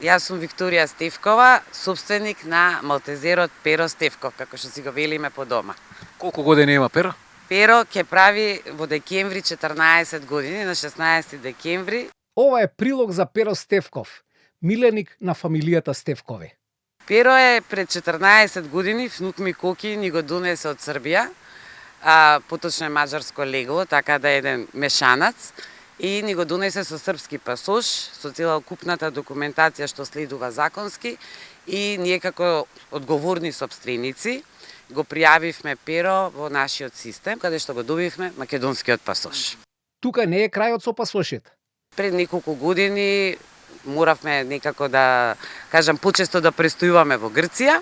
Јас сум Викторија Стевкова, собственик на малтезерот Перо Стевков, како што си го велиме по дома. Колку години има Перо? Перо ќе прави во декември 14 години, на 16 декември. Ова е прилог за Перо Стевков, миленик на фамилијата Стевкови. Перо е пред 14 години, внук ми Коки ни го донесе од Србија, а поточно е маđарско легло, така да е еден мешанац, и ни го донесе со српски пасош, со целокупната документација што следува законски, и ние како одговорни сопственици го пријавивме Перо во нашиот систем, каде што го добивме македонскиот пасош. Тука не е крајот со пасошите. Пред неколку години моравме некако да кажам почесто да престојуваме во Грција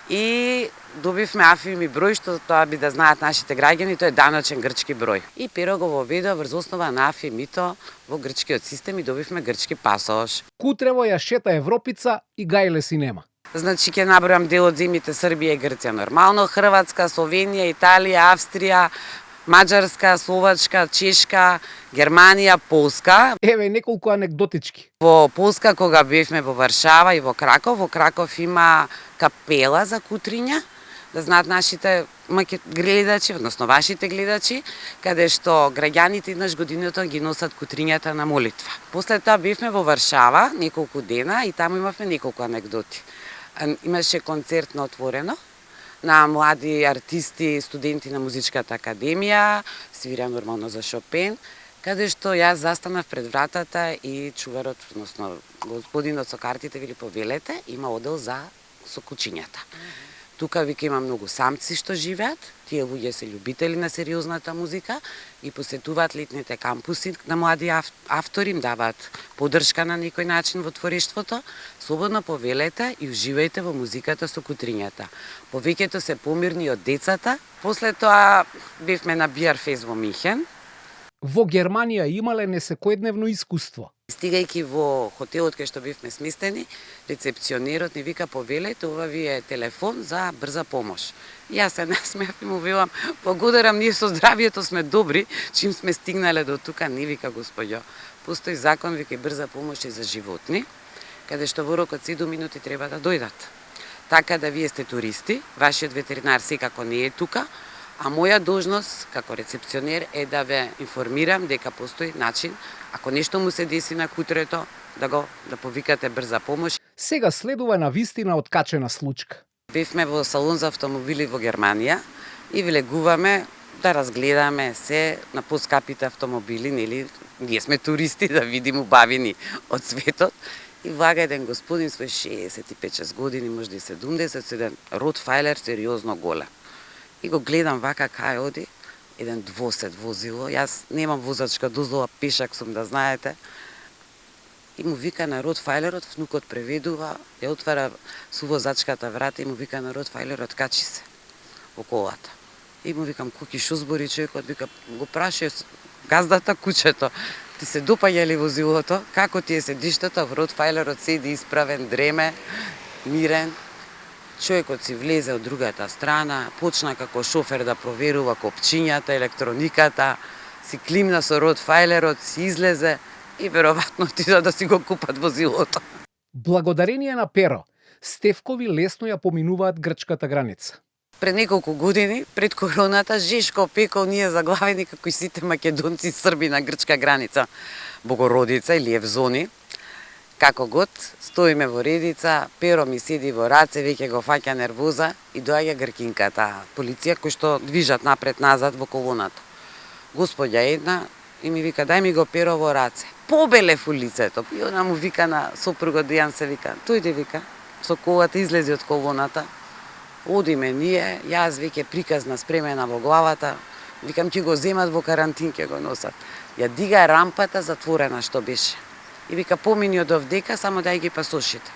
и добивме АФИМ број, што тоа би да знаат нашите граѓани, тоа е даночен грчки број. И Перо го воведе врз основа на АФИМ-ито во грчкиот систем и добивме грчки пасош. Кутрево ја шета Европица и гајле си нема. Значи ќе набројам дел од земјите Србија и Грција нормално, Хрватска, Словенија, Италија, Австрија, Маđарска, Словачка, Чешка, Германија, Полска. Еве неколку анекдотички. Во Полска, кога бевме во Варшава и во Краков има капела за кутриња, да знаат нашите гледачи, односно вашите гледачи, каде што граѓаните еднаш годината ги носат кутрињата на молитва. После тоа бевме во Варшава неколку дена и таму имавме неколку анекдоти. Имаше концерт на отворено на млади артисти, студенти на Музичката академија, свира нормално за Шопен, каде што јас застанав пред вратата и чуварот, односно господинот со картите вели повелете, има одел за со кучињата. Тука вика има многу самци што живеат, тие луѓе се љубители на сериозната музика и посетуваат летните кампуси на млади автори, им даваат поддршка на некој начин во творештвото. Слободно повелете и уживајте во музиката со кутрињата. Повеќето се помирни од децата. После тоа бевме на Биарфест во Михен. Во Германија имале несекојдневно искуство. Стигајќи во хотелот кај што бевме сместени, рецепционерот ни вика повелете, ова ви е телефон за брза помош. Јас се насмеав и му велам, благодарам, ние со здравието сме добри, чим сме стигнале до тука, не вика господјо. Постои закон, вика и брза помош и за животни, каде што во рок од 7 минути треба да дојдат. Така да вие сте туристи, вашиот ветеринар секако не е тука, а моја должност како рецепционер е да ве информирам дека постои начин, ако нешто му се деси на кутрето, да повикате брза помош. Сега следува навистина откачена случка. Бевме во салон за автомобили во Германија и влегуваме да разгледаме се на поскапите автомобили, нели? Ние сме туристи да видиме убавини од светот. И влага еден господин свој 65 години, можда и 70, со еден Ротфайлер сериозно голем. И го гледам вака кај оди, еден двосед возило. Јас немам возачка дозвола, пешак сум, да знаете. И му вика на Ротфайлерот, внукот преведува, ја отвара сувозачката врата и му вика на Ротфайлерот, качи се во колата. И му викам, Коки, шо збори човекот? Вика, го прашува газдата кучето. Ти се допаѓа ли возилото? Како ти е седиштето? Ротфайлерот седи исправен, дреме, мирен. Човекот си влезе од другата страна, почна како шофер да проверува копчињата, електрониката, си климна со Ротфайлерот, си излезе и веројатно отида да си го купат возилото. Благодарение на Перо, Стевкови лесно ја поминуваат грчката граница. Пред неколку години, пред короната, Жешко пекол ние заглавени како и сите македонци срби на грчка граница, Богородица или Евзони. Како год, стоиме во редица, Перо ми седи во раце, веќе го фаќа нервоза и доаѓа гркинката, полиција кој што движат напред-назад во колоната. Господја една и ми вика, дај ми го Перо во раце. Побелев улицето. И она му вика на сопругот Дијан, се вика, тојде вика, со колата излези од колоната. Одиме ние, јас веќе приказна спремена во главата, викам ќе го земат во карантин, ќе го носат. Ја дига рампата затворена што беше. И вика помини од овдека, само дај ги пасошите.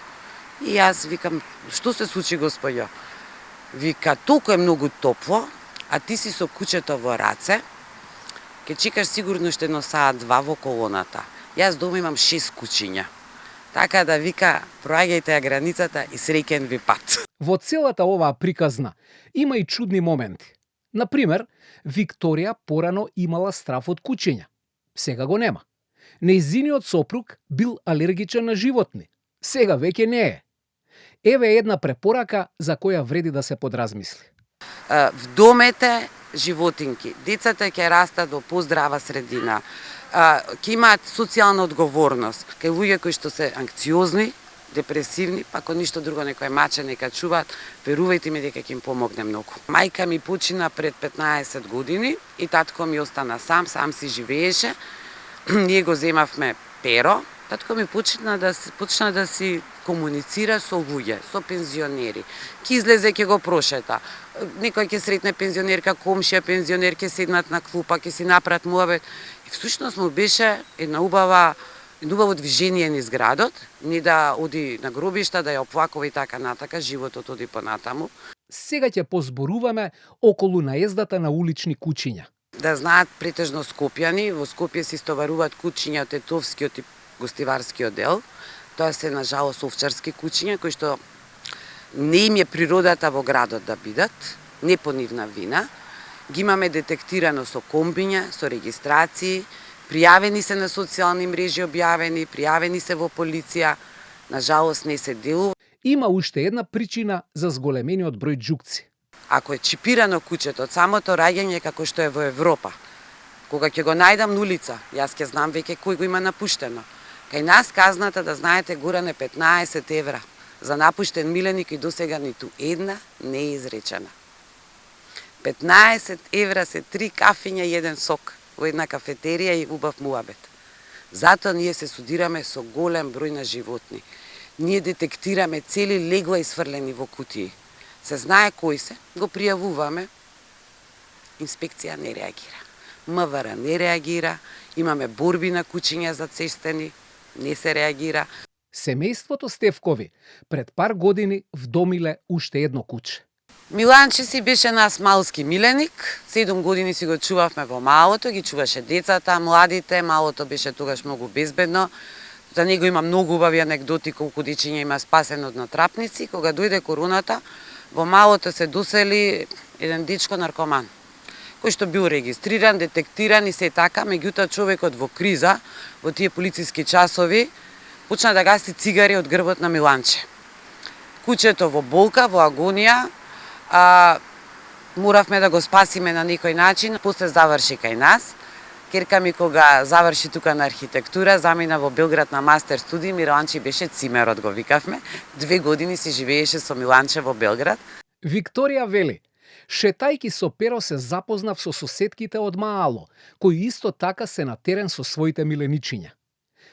И јас викам, што се случи господјо? Вика, толку е многу топло, а ти си со кучето во раце, ке чекаш сигурно ще носаат 2 во колоната. Јас дома имам 6 кучиња. Така да вика, проаѓајте ја границата и среќен ви пат. Во целата оваа приказна има и чудни моменти. Например, Викторија порано имала страф од кучиња. Сега го нема. Нејзиниот сопруг бил алергичен на животни. Сега веќе не е. Еве една препорака за која вреди да се подразмисли. Вдомете животинки. Децата ќе растат во поздрава средина. Ќе имаат социјална одговорност. Кај луѓе кои што се анкциозни, депресивни, па ако ништо друго некој маче нека чуваат, верувајте ми дека ќе им помогне многу. Мајка ми почина пред 15 години и татко ми остана сам си живееше. Ние го земавме перо. Татко ми почна да си комуницира со луѓе, со пензионери. Ки излезе, ќе го прошета. Некој ќе сретне пензионерка, комшија пензионер, ќе седнат на клупа, ќе си направат муабет. И всушност му беше едно убаво движение низ градот, не да оди на гробишта, да ја оплакува и така натака, животот оди понатаму. Сега ќе позборуваме околу наездата на улични кучиња. Да знаат претежно скопјани, во Скопје се истоваруваат кучиња од етовскиот и гостиварскиот дел. Тоа се на жалост овчарски кучиња кои што не им е природата во градот да бидат, не по нивна вина. Ги имаме детектирано со комбиња, со регистрации, пријавени се на социјални мрежи, објавени, пријавени се во полиција, на жалост не се делува. Има уште една причина за зголемениот број џукци. Ако е чипирано кучето од самото раѓање како што е во Европа, кога ќе го најдам на улица, јас ќе знам веќе кој го има напуштено. Кај нас казната, да знаете, горане 15 евра за напуштен миленик и досега ниту една не е изречена. 15 евра се 3 кафиња и еден сок во една кафетерија и убав муабет. Затоа ние се судираме со голем број на животни. Ние детектираме цели легла изфрлени во кутии. Се знае кои се, го пријавуваме, инспекција не реагира. МВР не реагира, имаме борби на кучиња за цестени, не се реагира. Семејството Стевкови пред пар години вдомиле уште едно куче. Миланче си беше нас малски миленик, 7 години си го чувавме во малото, ги чуваше децата, младите, малото беше тогаш многу безбедно. За него има многу убави анекдоти колку дечиња има спасено од натрапници. Кога дојде короната, во малото се досели еден дечко наркоман, кој што бил регистриран, детектиран и се така, меѓутоа човекот во криза, во тие полициски часови, почна да гаси цигари од грбот на Миланче. Кучето во болка, во агонија, моравме да го спасиме на некој начин, после заврши кај нас. Керка ми кога заврши тука на архитектура, замина во Белград на мастер студии, Миланче беше цимерот, го викавме. 2 години си живееше со Миланче во Белград. Викторија вели, шетајки со перо се запознав со соседките од Маало, кои исто така се на терен со своите миленичиња.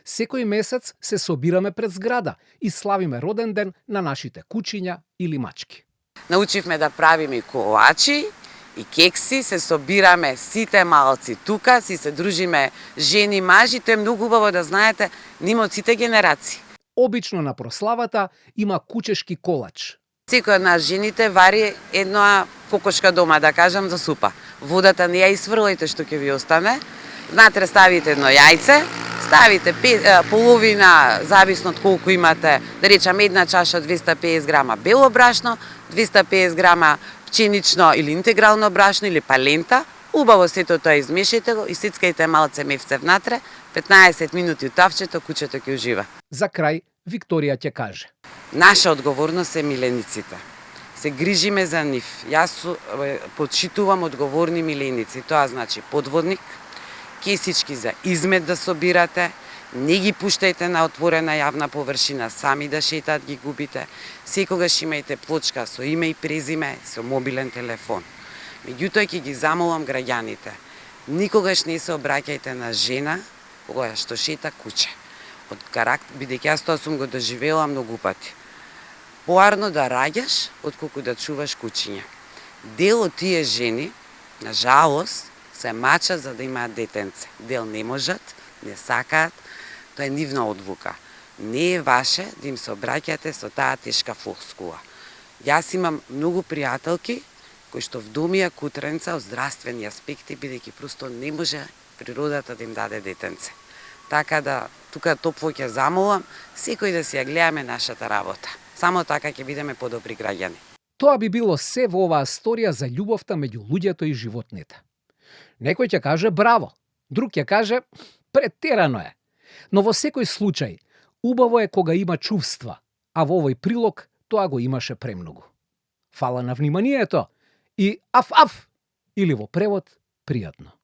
Секој месец се собираме пред зграда и славиме роден ден на нашите кучиња или мачки. Научивме да правиме и колачи, и кекси, се собираме сите малци тука, си се дружиме жени, мажи, тоа е многу убаво да знаете, нима од сите генерации. Обично на прославата има кучешки колач. Секој од нас жените вари една кокошка дома, да кажам, за супа. Водата не ја изфрлајте што ќе ви остане. Внатре ставите едно јајце, ставите половина, зависно од колку имате, да речам една чаша 250 грама бело брашно, 250 грама пченично или интегрално брашно или палента, убаво сето тоа измешајте го и сицкајте малце мефце внатре, 15 минути у тавчето, кучето ќе ужива. За крај, Викторија ќе каже. Наша одговорност е милениците. Се грижиме за нив. Јас почитувам одговорни миленици. Тоа значи подводник, кесички за измет да собирате, не ги пуштајте на отворена јавна површина, сами да шетаат ги губите. Секогаш имајте плочка со име и презиме, со мобилен телефон. Меѓутоа ќе ги замолам граѓаните. Никогаш не се обраќајте на жена кога што шета куче. Од карактер, бидејќи јас тоа сум го доживела многу пати. Поарно да раѓаш, отколку да чуваш кучиња. Дел од тие жени, на жалост, се мачат за да имаат детенце. Дел не можат, не сакаат, тоа е нивна одлука. Не е ваше да им се обраќате со таа тешка флоскула. Јас имам многу пријателки кои што вдомија кутренца од здравствени аспекти, бидејќи просто не може природата да им даде детенце. Така да, тука топло ќе замолам, секој да си ја гледаме нашата работа. Само така ќе бидеме подобри граѓани. Тоа би било се во оваа сторија за љубовта меѓу луѓето и животните. Некој ќе каже браво, друг ќе каже претерано е. Но во секој случај, Убаво е кога има чувства, а во овој прилог тоа го имаше премногу. Фала на вниманието и аф-аф, или во превод пријатно.